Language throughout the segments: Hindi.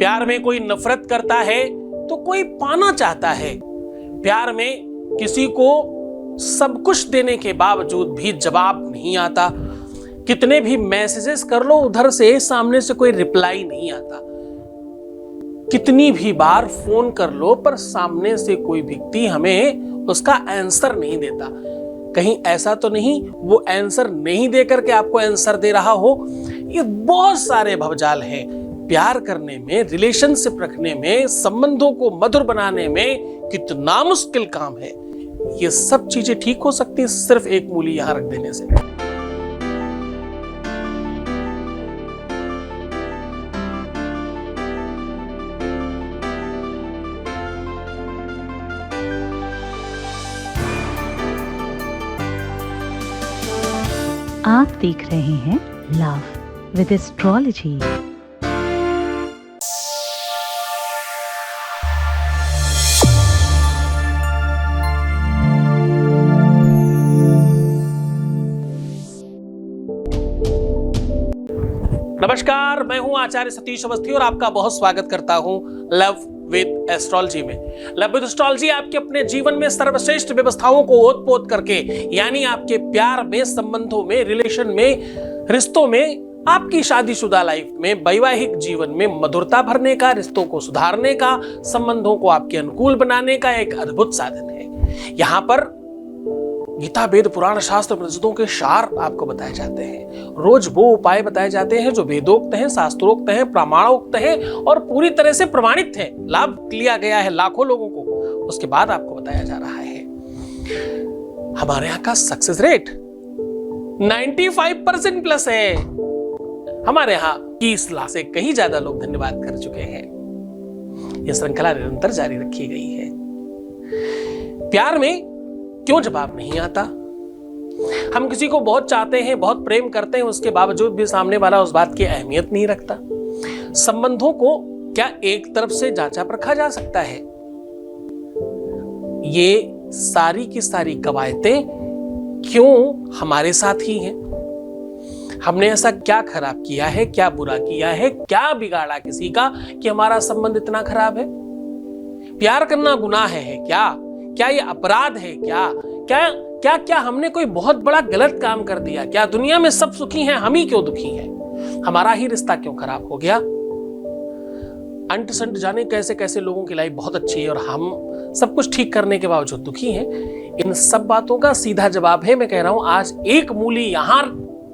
प्यार में कोई नफरत करता है तो कोई पाना चाहता है। प्यार में किसी को सब कुछ देने के बावजूद भी जवाब नहीं आता। कितने भी मैसेजेस कर लो उधर से सामने से कोई रिप्लाई नहीं आता। कितनी भी बार फोन कर लो पर सामने से कोई व्यक्ति हमें उसका आंसर नहीं देता। कहीं ऐसा तो नहीं वो आंसर नहीं देकर के आपको आंसर दे रहा हो। ये बहुत सारे भवजाल हैं। प्यार करने में, रिलेशनशिप रखने में, संबंधों को मधुर बनाने में कितना मुश्किल काम है। ये सब चीजें ठीक हो सकती है सिर्फ एक मूली यहां रख देने से। आप देख रहे हैं लव विद एस्ट्रोलॉजी। नमस्कार, मैं हूं आचार्य सतीश अवस्थी और आपका बहुत स्वागत करता हूं लव विद एस्ट्रोलॉजी में। लव विद एस्ट्रोलॉजी आपके अपने जीवन में सर्वश्रेष्ठ व्यवस्थाओं को ओत-पोत करके, यानी आपके प्यार में, संबंधों में, रिलेशन में, रिश्तों में, आपकी शादीशुदा लाइफ में, वैवाहिक जीवन में मधुरता भरने का, रिश्तों को सुधारने का, संबंधों को आपके अनुकूल बनाने का एक अद्भुत साधन है। यहां पर गीता, वेद, पुराण, शास्त्र, उपनिषदों के सार आपको बताए जाते हैं। रोज वो उपाय बताए जाते हैं जो वेदोक्त हैं, शास्त्रोक्त हैं, प्रमाणोक्त हैं और पूरी तरह से प्रमाणित हैं। लाभ लिया गया है लाखों लोगों को। उसके बाद आपको बताया जा रहा है। हमारे यहाँ का सक्सेस रेट 95% प्लस है। हमारे यहाँ 20 लाख से कहीं ज्यादा लोग धन्यवाद कर चुके हैं। यह श्रृंखला निरंतर जारी रखी गई है। प्यार में क्यों जवाब नहीं आता? हम किसी को बहुत चाहते हैं, बहुत प्रेम करते हैं, उसके बावजूद भी सामने वाला उस बात की अहमियत नहीं रखता। संबंधों को क्या एक तरफ से जांचा परखा जा सकता है? ये सारी की सारी कवायतें क्यों हमारे साथ ही हैं? हमने ऐसा क्या खराब किया है, क्या बुरा किया है, क्या बिगाड़ा किसी का कि हमारा संबंध इतना खराब है? प्यार करना गुनाह है क्या? क्या ये अपराध है क्या? क्या हमने कोई बहुत बड़ा गलत काम कर दिया? क्या दुनिया में सब सुखी हैं, हम ही क्यों दुखी हैं? हमारा ही रिश्ता क्यों खराब हो गया? अंट संट जाने कैसे कैसे लोगों की लाइफ बहुत अच्छी है और हम सब कुछ ठीक करने के बावजूद दुखी हैं। इन सब बातों का सीधा जवाब है, मैं कह रहा हूं, आज एक मूली यहां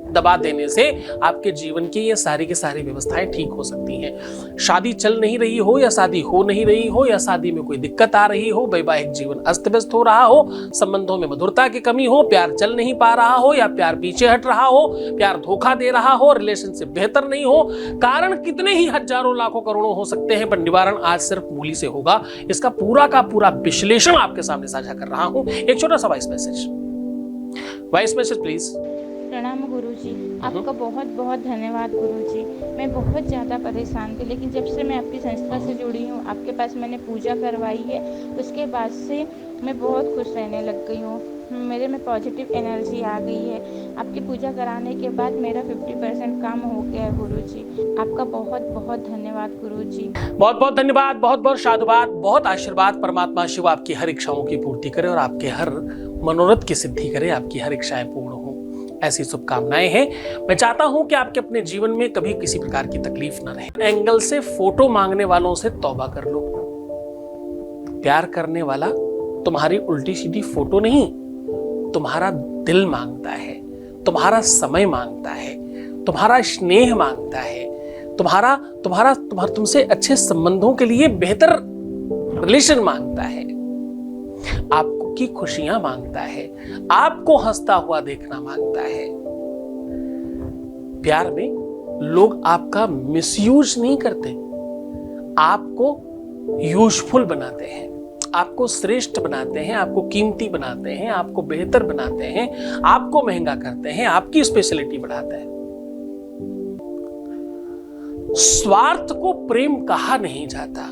दबा देने से आपके जीवन की ये सारी की सारी व्यवस्थाएं ठीक हो सकती हैं। शादी चल नहीं रही हो या शादी हो नहीं रही हो या शादी में कोई दिक्कत आ रही हो, वैवाहिक जीवन अस्त व्यस्त हो रहा हो, संबंधों में मधुरता की कमी हो, प्यार चल नहीं पा रहा हो या प्यार पीछे हट रहा हो, प्यार धोखा दे रहा हो, रिलेशनशिप बेहतर नहीं हो, कारण कितने ही हजारों लाखों करोड़ों हो सकते हैं, पर निवारण आज सिर्फ मूली से होगा। इसका पूरा का पूरा विश्लेषण आपके सामने साझा कर रहा हूं। एक छोटा सा वॉइस मैसेज प्लीज। प्रणाम गुरुजी, आपका बहुत बहुत धन्यवाद गुरुजी। मैं बहुत ज़्यादा परेशान थी, लेकिन जब से मैं आपकी संस्था से जुड़ी हूँ, आपके पास मैंने पूजा करवाई है, उसके बाद से मैं बहुत खुश रहने लग गई हूँ। मेरे में पॉजिटिव एनर्जी आ गई है। आपकी पूजा कराने के बाद मेरा 50% काम हो गया है गुरुजी। आपका बहुत बहुत धन्यवाद गुरुजी। बहुत बहुत धन्यवाद, बहुत बहुत साधुवाद, बहुत आशीर्वाद। परमात्मा शिव आपकी हर इच्छाओं की पूर्ति करे और आपके हर मनोरथ की सिद्धि करे, आपकी हर इच्छाएं पूर्ण हो, ऐसी शुभकामनाएं हैं। मैं चाहता हूं कि आपके अपने जीवन में कभी किसी प्रकार की तकलीफ ना रहे। एंगल से फोटो मांगने वालों से तौबा कर लो। प्यार करने वाला तुम्हारी उल्टी सीधी फोटो नहीं, तुम्हारा दिल मांगता है, तुम्हारा समय मांगता है, तुम्हारा स्नेह मांगता है, तुमसे अच्छे संबंधों के लिए बेहतर रिलेशन मांगता है, आपकी खुशियां मांगता है, आपको हंसता हुआ देखना मांगता है। प्यार में लोग आपका मिसयूज नहीं करते, आपको यूजफुल बनाते हैं, आपको श्रेष्ठ बनाते हैं, आपको कीमती बनाते हैं, आपको बेहतर बनाते हैं, आपको महंगा करते हैं, आपकी स्पेशलिटी बढ़ाते हैं। स्वार्थ को प्रेम कहा नहीं जाता।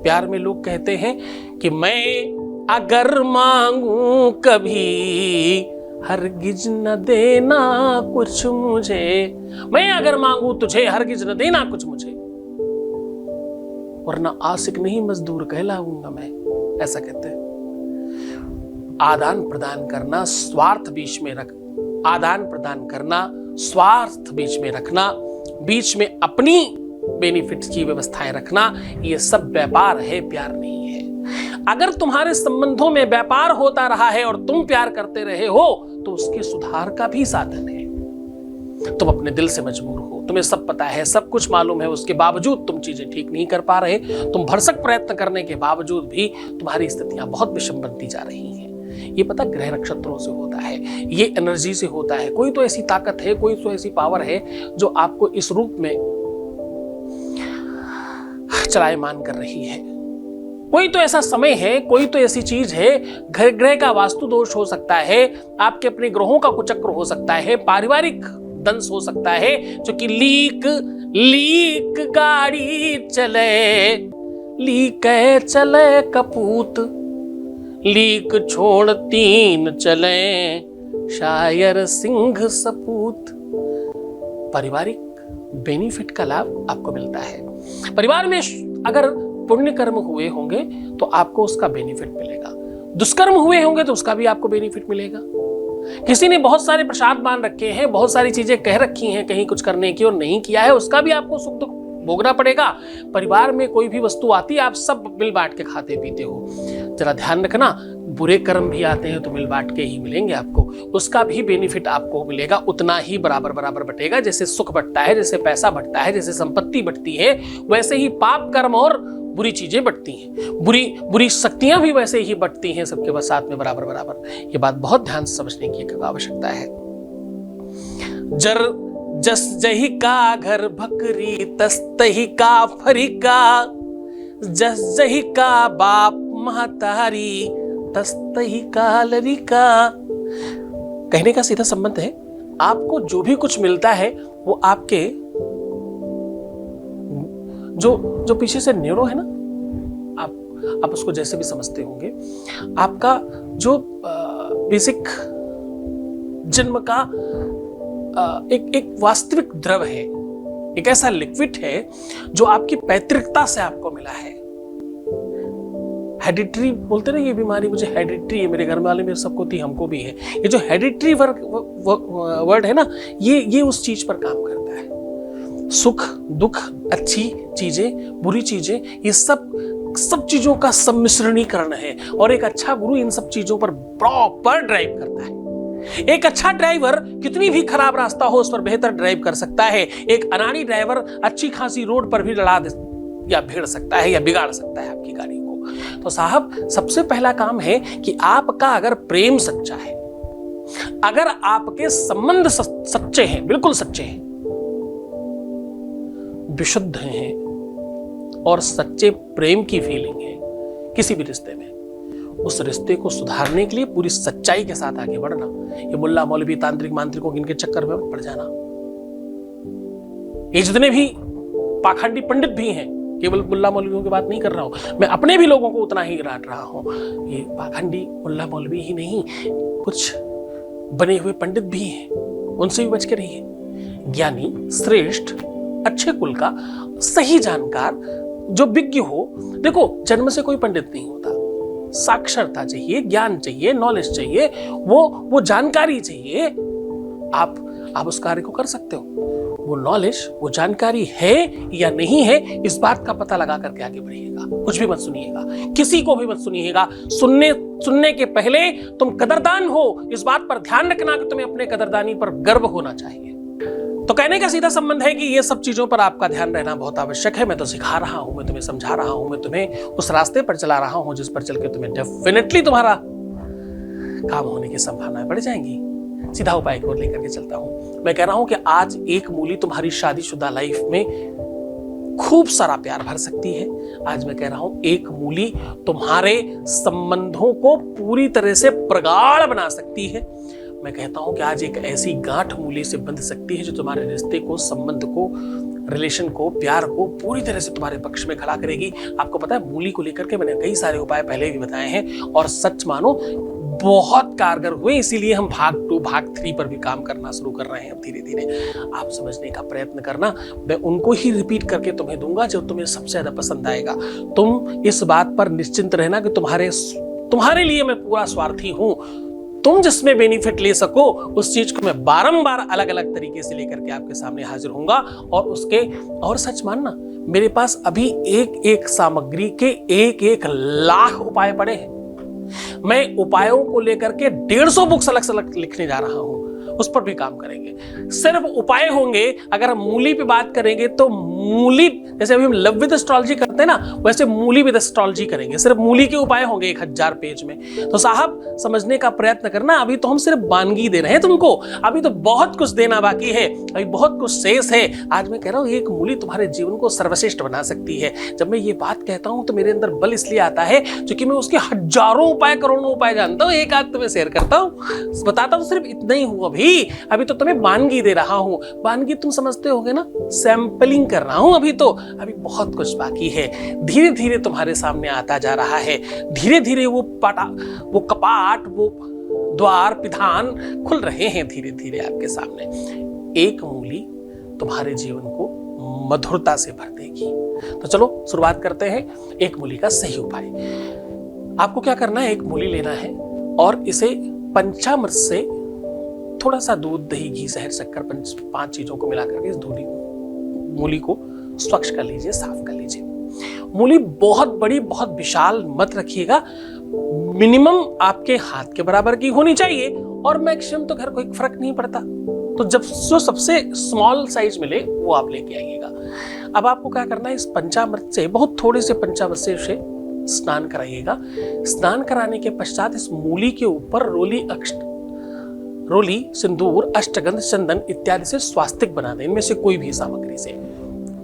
प्यार में लोग कहते हैं कि मैं अगर मांगू कभी हरगिज न देना कुछ मुझे, मैं अगर मांगू तुझे हरगिज न देना कुछ मुझे। वरना आशिक नहीं मजदूर कहलाऊंगा मैं, ऐसा कहते हैं। आदान प्रदान करना, स्वार्थ बीच में रख, आदान प्रदान करना, स्वार्थ बीच में रखना, बीच में अपनी बेनिफिट्स की व्यवस्थाएं रखना, ये सब व्यापार है, प्यार नहीं है। अगर तुम्हारे संबंधों में व्यापार होता रहा है और तुम प्यार करते रहे हो तो उसके सुधार का भी साधन है। तुम अपने दिल से मजबूर हो, तुम्हें सब पता है, सब कुछ मालूम है, उसके बावजूद तुम चीजें ठीक नहीं कर पा रहे। तुम भरसक प्रयत्न करने के बावजूद भी तुम्हारी स्थितियां बहुत विषम बनती जा रही हैं। ये पता ग्रह नक्षत्रों से होता है, ये एनर्जी से होता है। कोई तो ऐसी ताकत है, कोई तो ऐसी पावर है जो आपको इस रूप में चलायमान कर रही है। कोई तो ऐसा समय है, कोई तो ऐसी चीज है। ग्रह का वास्तु दोष हो सकता है, आपके अपने ग्रहों का कुचक्र हो सकता है, पारिवारिक दंश हो सकता है, जो कि लीक गाड़ी चले, लीक चले कपूत, लीक छोड़ तीन चले, शायर सिंह सपूत। पारिवारिक बेनिफिट का लाभ आपको मिलता है। परिवार में अगर पुण्य कर्म हुए होंगे तो आपको उसका बेनिफिट मिलेगा, दुष्कर्म हुए होंगे तो उसका भी आपको बेनिफिट मिलेगा। किसी ने बहुत सारे प्रसाद मान रखे हैं, बहुत सारी चीजें कह रखी हैं कहीं कुछ करने की और नहीं किया है, उसका भी आपको सुख दुख भोगना पड़ेगा। परिवार में कोई भी वस्तु आती है, आप सब मिल बांट के खाते पीते हो। जरा ध्यान रखना, बुरे कर्म भी आते हैं तो मिल बांट के ही मिलेंगे आपको, उसका भी बेनिफिट आपको मिलेगा, उतना ही बराबर बराबर बटेगा। जैसे सुख बटता है, जैसे पैसा बटता है, जैसे संपत्ति बटती है, वैसे ही पाप कर्म और बुरी चीजें बटती हैं, बुरी शक्तियां भी वैसे ही बटती हैं सबके साथ में बराबर बराबर। ये बात बहुत ध्यान से समझने की आवश्यकता है। जस जही का घर भकरी, तस तही का फरिका, जस जही का बाप महतारी, तस तही का लरिका। कहने का सीधा संबंध है, आपको जो भी कुछ मिलता है वो आपके जो पीछे से न्यूरो है ना, आप उसको जैसे भी समझते होंगे, आपका जो बेसिक जन्म का एक वास्तविक द्रव है, एक ऐसा लिक्विड है जो आपकी पैतृकता से आपको मिला है। हेरिडिटरी बोलते ना, ये बीमारी मुझे हेरिडिटरी है, मेरे घर वाले में सबको थी, हमको भी है। ये जो हेरिडिटरी वर्ड है ना, ये उस चीज पर काम करता है। सुख दुख, अच्छी चीजें, बुरी चीजें, ये सब चीजों का सम्मिश्रणीकरण है। और एक अच्छा गुरु इन सब चीजों पर प्रॉपर ड्राइव करता है। एक अच्छा ड्राइवर कितनी भी खराब रास्ता हो उस पर बेहतर ड्राइव कर सकता है। एक अनाड़ी ड्राइवर अच्छी खासी रोड पर भी लड़ा या भिड़ सकता है या बिगाड़ सकता है आपकी गाड़ी को। तो साहब, सबसे पहला काम है कि आपका अगर प्रेम सच्चा है, अगर आपके संबंध सच्चे हैं, बिल्कुल सच्चे हैं, विशुद्ध हैं और सच्चे प्रेम की फीलिंग है किसी भी रिश्ते में, उस रिश्ते को सुधारने के लिए पूरी सच्चाई के साथ आगे बढ़ना। ये मुल्ला मौलवी तांत्रिक मांत्रिकों इनके चक्कर में मत पड़ जाना। ये जितने भी पाखंडी पंडित भी हैं, केवल मुल्ला मौलवियों की बात नहीं कर रहा हूं, मैं अपने भी लोगों को उतना ही डांट रहा हूं। ये पाखंडी मुल्ला मौलवी ही नहीं, कुछ बने हुए पंडित भी हैं, उनसे भी बच के रहिए। ज्ञानी, श्रेष्ठ, अच्छे कुल का, सही जानकार, जो विज्ञ हो। देखो, जन्म से कोई पंडित नहीं होता, साक्षरता चाहिए, ज्ञान चाहिए, नॉलेज चाहिए, वो जानकारी चाहिए। आप उस कार्य को कर सकते हो। वो नॉलेज, वो जानकारी है या नहीं है, इस बात का पता लगा करके आगे बढ़िएगा। कुछ भी मत सुनिएगा, किसी को भी मत सुनिएगा। सुनने के पहले तुम कदरदान हो, इस बात पर ध्यान रखना कि तुम्हें अपने कदरदानी पर गर्व होना चाहिए। तो कहने का सीधा संबंध है कि ये सब चीजों पर आपका ध्यान रहना बहुत आवश्यक है। मैं तो सिखा रहा हूं, मैं तुम्हें समझा रहा हूं, मैं तुम्हें उस रास्ते पर चला रहा हूं जिस पर चल के तुम्हें डेफिनेटली तुम्हारा काम होने की संभावनाएं बढ़ जाएंगी। सीधा उपाय को लेकर के चलता हूं। मैं कह रहा हूं कि आज एक मूली तुम्हारी शादीशुदा लाइफ में खूब सारा प्यार भर सकती है। आज मैं कह रहा हूं, एक मूली तुम्हारे संबंधों को पूरी तरह से प्रगाढ़ बना सकती है। मैं कहता हूं कि आज एक ऐसी गांठ मूली से बंध सकती है जो तुम्हारे रिश्ते को, संबंध को, रिलेशन को, प्यार को पूरी तरह से तुम्हारे पक्ष में खड़ा करेगी। आपको पता है, मूली को लेकर के मैंने कई सारे उपाय पहले भी बताए हैं और सच मानो बहुत कारगर हुए, इसीलिए हम भाग 2 भाग 3 पर भी काम करना शुरू कर रहे हैं अब धीरे धीरे। आप समझने का प्रयत्न करना, मैं उनको ही रिपीट करके तुम्हें दूंगा जो तुम्हें सबसे ज्यादा पसंद आएगा। तुम इस बात पर निश्चिंत रहना कि तुम्हारे लिए मैं पूरा स्वार्थी हूं। तुम जिसमें बेनिफिट ले सको उस चीज को मैं बारंबार अलग अलग तरीके से लेकर के आपके सामने हाजिर होऊंगा। और सच मानना, मेरे पास अभी एक एक सामग्री के एक एक लाख उपाय पड़े हैं। मैं उपायों को लेकर के 150 बुक्स अलग से अलग लिखने जा रहा हूं, उस पर भी काम करेंगे। सिर्फ उपाय होंगे। अगर हम मूली पे बात करेंगे तो मूली, जैसे अभी हम लव विद एस्ट्रोलॉजी करते हैं ना, वैसे मूली विद एस्ट्रोलॉजी करेंगे। सिर्फ मूली के उपाय होंगे 1000 पेज में। तो साहब समझने का प्रयत्न करना, अभी तो हम सिर्फ वानगी दे रहे हैं तुमको, अभी तो बहुत कुछ देना बाकी है, अभी बहुत कुछ शेष है। आज मैं कह रहा हूं एक मूली तुम्हारे जीवन को सर्वश्रेष्ठ बना सकती है। जब मैं ये बात कहता हूं तो मेरे अंदर बल इसलिए आता है क्योंकि मैं उसके हजारों उपाय, करोड़ों उपाय जानता हूं। एक आध तुम्हें शेयर करता हूं, बताता हूं, सिर्फ इतना ही हूं। अभी तो तुम्हें वानगी दे रहा हूं। वानगी तुम समझते होगे ना, सैंपलिंग कर रहा हूं। अभी बहुत कुछ बाकी है। धीरे धीरे तुम्हारे सामने आता जा रहा है। धीरे धीरे वो कपाट, वो द्वार, पिधान खुल रहे हैं धीरे धीरे आपके सामने। एक मूली तुम्हारे जीवन को मधुरता से भर देगी। तो चलो शुरुआत करते हैं एक मूली का सही उपाय। आपको क्या करना है, एक मूली लेना है और इसे पंचामृत से थोड़ा सा दूध, दही, घी, शहद, शक्कर, 5 चीजों को मिलाकर के इस मूली को स्वच्छ कर लीजिए, साफ कर लीजिए। मूली बहुत बड़ी, बहुत विशाल मत रखिएगा। मिनिमम आपके हाथ के बराबर की होनी चाहिए और मैक्सिमम तो घर कोई फर्क नहीं पड़ता। तो जब जो सबसे स्मॉल साइज मिले वो आप लेके आइएगा। अब आपको क्या करना है, इस पंचामृत से, बहुत थोड़े से पंचामृत से उसे स्नान कराइएगा। स्नान कराने के पश्चात इस मूली के ऊपर रोली, सिंदूर, अष्टगंध, चंदन इत्यादि से स्वास्तिक बना दें। इनमें से कोई भी सामग्री से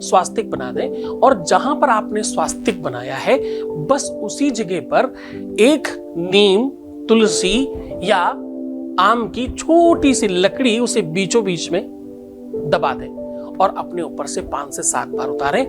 स्वास्तिक बना दें और जहां पर आपने स्वास्तिक बनाया है बस उसी जगह पर एक नीम, तुलसी या आम की छोटी सी लकड़ी उसे बीचों बीच में दबा दें और अपने ऊपर से 5 से 7 बार उतारें।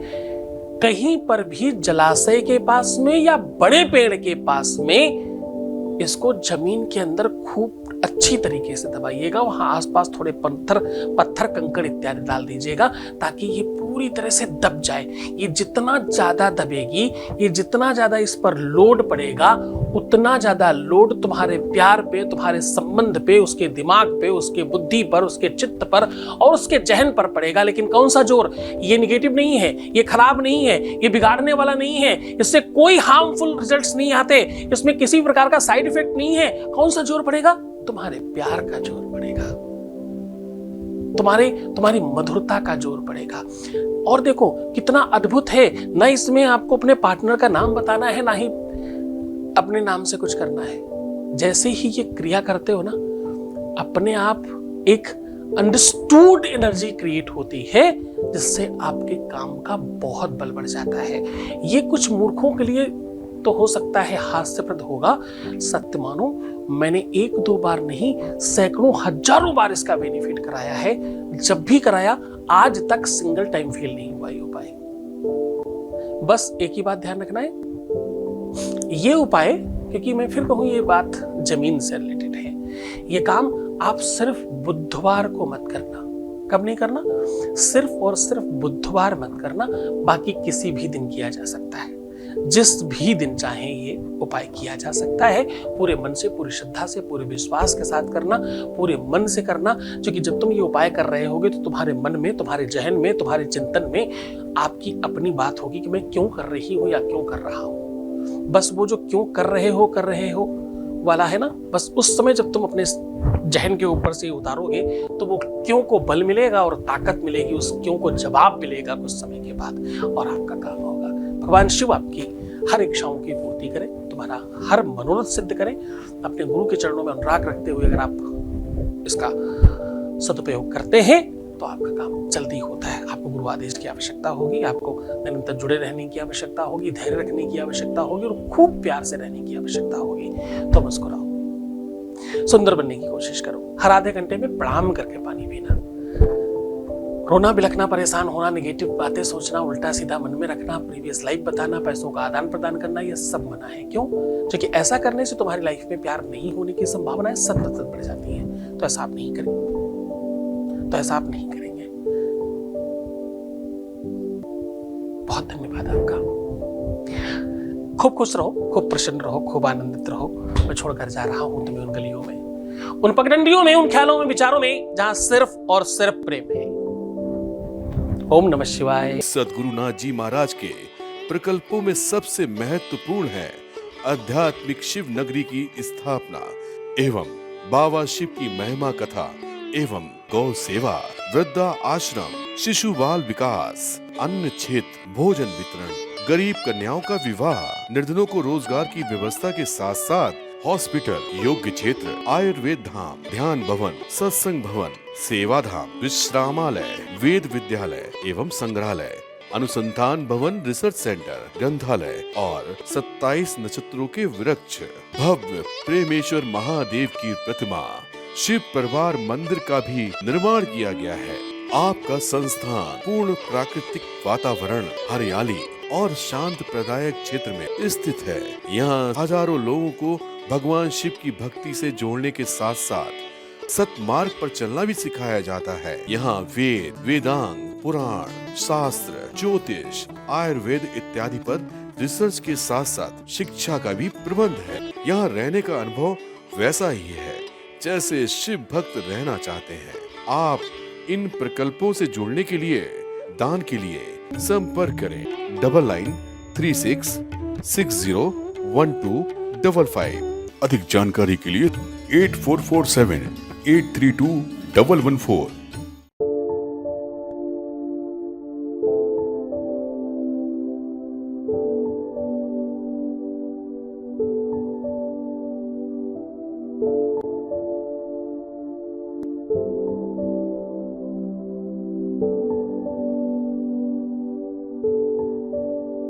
कहीं पर भी जलाशय के पास में या बड़े पेड़ के पास में इसको जमीन के अंदर खूब अच्छी तरीके से दबाइएगा। वहां आसपास थोड़े पत्थर कंकड़ इत्यादि डाल दीजिएगा ताकि ये पूरी तरह से दब जाए। ये जितना ज्यादा दबेगी, ये जितना ज्यादा इस पर लोड पड़ेगा, उतना ज्यादा लोड तुम्हारे प्यार पे, तुम्हारे संबंध पे, उसके दिमाग पे, उसके बुद्धि पर, उसके चित्त पर और उसके जहन पर पड़ेगा। लेकिन कौन सा जोर? ये निगेटिव नहीं है, ये खराब नहीं है, ये बिगाड़ने वाला नहीं है, इससे कोई हार्मफुल रिजल्ट्स नहीं आते, इसमें किसी प्रकार का साइड इफेक्ट नहीं है। कौन सा जोर पड़ेगा? तुम्हारे प्यार का जोर पड़ेगा, तुम्हारी मधुरता का जोर पड़ेगा। और देखो कितना अद्भुत है, ना इसमें आपको अपने पार्टनर का नाम बताना है, ना ही अपने नाम से कुछ करना है। जैसे ही ये क्रिया करते हो ना, अपने आप एक अंडरस्टूड एनर्जी क्रिएट होती है जिससे आपके काम का बहुत बल बढ़ जाता है। ये कुछ मूर्खों के लिए तो हो सकता है हास्यप्रद होगा, सत्य मानो मैंने 1-2 बार नहीं, सैकड़ों हजारों बार इसका बेनिफिट कराया है। जब भी कराया आज तक सिंगल टाइम फेल नहीं हुआ ये उपाय। बस एक ही बात ध्यान रखना है, ये उपाय, क्योंकि मैं फिर कहूं ये बात जमीन से रिलेटेड है, ये काम आप सिर्फ बुधवार को मत करना। कब नहीं करना? सिर्फ और सिर्फ बुधवार मत करना, बाकी किसी भी दिन किया जा सकता है। जिस भी दिन चाहे ये उपाय किया जा सकता है। पूरे मन से, पूरी श्रद्धा से, पूरे विश्वास के साथ करना, पूरे मन से करना। क्योंकि जब तुम ये उपाय कर रहे होगे तो तुम्हारे मन में, तुम्हारे जहन में, तुम्हारे चिंतन में आपकी अपनी बात होगी कि मैं क्यों कर रही हूं या क्यों कर रहा हूं। बस वो जो क्यों कर रहे हो वाला है ना, बस उस समय जब तुम अपने जहन के ऊपर से उतारोगे तो वो क्यों को बल मिलेगा और ताकत मिलेगी, उस क्यों को जवाब मिलेगा कुछ समय के बाद और आपका काम होगा। भगवान शिव आपकी हर इच्छाओं की पूर्ति करें, तुम्हारा हर मनोरथ सिद्ध करें। अपने गुरु के चरणों में अनुराग रखते हुए अगर आप इसका सदुपयोग करते हैं तो आपका काम जल्दी होता है। आपको गुरु आदेश की आवश्यकता होगी, आपको निरंतर जुड़े रहने की आवश्यकता होगी, धैर्य रखने की आवश्यकता होगी और खूब प्यार से रहने की आवश्यकता होगी। तो मुस्कुराओ, सुंदर बनने की कोशिश करो, हर आधे घंटे में प्रणाम करके पानी पीना, रोना बिलखना, परेशान होना, नेगेटिव बातें सोचना, उल्टा सीधा मन में रखना, प्रीवियस लाइफ बताना, पैसों का आदान प्रदान करना, ये सब मना है। क्यों? क्योंकि ऐसा करने से तुम्हारी लाइफ में प्यार नहीं होने की संभावनाएं 100% बढ़ जाती हैं। तो ऐसा आप नहीं करेंगे। बहुत धन्यवाद आपका। खूब खुश रहो, खूब प्रसन्न रहो, खूब आनंदित रहो। मैं छोड़कर जा रहा हूं तुम्हें उन गलियों में, उन पगडंडियों में, उन ख्यालों में, विचारों में, जहां सिर्फ और सिर्फ प्रेम है। ओम नमः शिवाय। सद्गुरु नाथ जी महाराज के प्रकल्पों में सबसे महत्वपूर्ण है आध्यात्मिक शिव नगरी की स्थापना एवं बाबा शिव की महिमा कथा एवं गौ सेवा, वृद्धा आश्रम, शिशु बाल विकास, अन्न क्षेत्र, भोजन वितरण, गरीब कन्याओं का विवाह, निर्धनों को रोजगार की व्यवस्था के साथ साथ हॉस्पिटल, योग्य क्षेत्र, आयुर्वेद धाम, ध्यान भवन, सत्संग भवन, सेवा धाम, विश्रामालय, वेद विद्यालय एवं संग्रहालय, अनुसंधान भवन, रिसर्च सेंटर, ग्रंथालय और 27 नक्षत्रों के वृक्ष, भव्य प्रेमेश्वर महादेव की प्रतिमा, शिव परिवार मंदिर का भी निर्माण किया गया है। आपका संस्थान पूर्ण प्राकृतिक वातावरण, हरियाली और शांत प्रदायक क्षेत्र में स्थित है। यहाँ हजारों लोगों को भगवान शिव की भक्ति से जोड़ने के साथ साथ सतमार्ग पर चलना भी सिखाया जाता है। यहाँ वेद, वेदांग, पुराण, शास्त्र, ज्योतिष, आयुर्वेद इत्यादि पर रिसर्च के साथ साथ शिक्षा का भी प्रबंध है। यहाँ रहने का अनुभव वैसा ही है जैसे शिव भक्त रहना चाहते हैं। आप इन प्रकल्पों से जुड़ने के लिए, दान के लिए संपर्क करें 9936601255। अधिक जानकारी के लिए 8447832114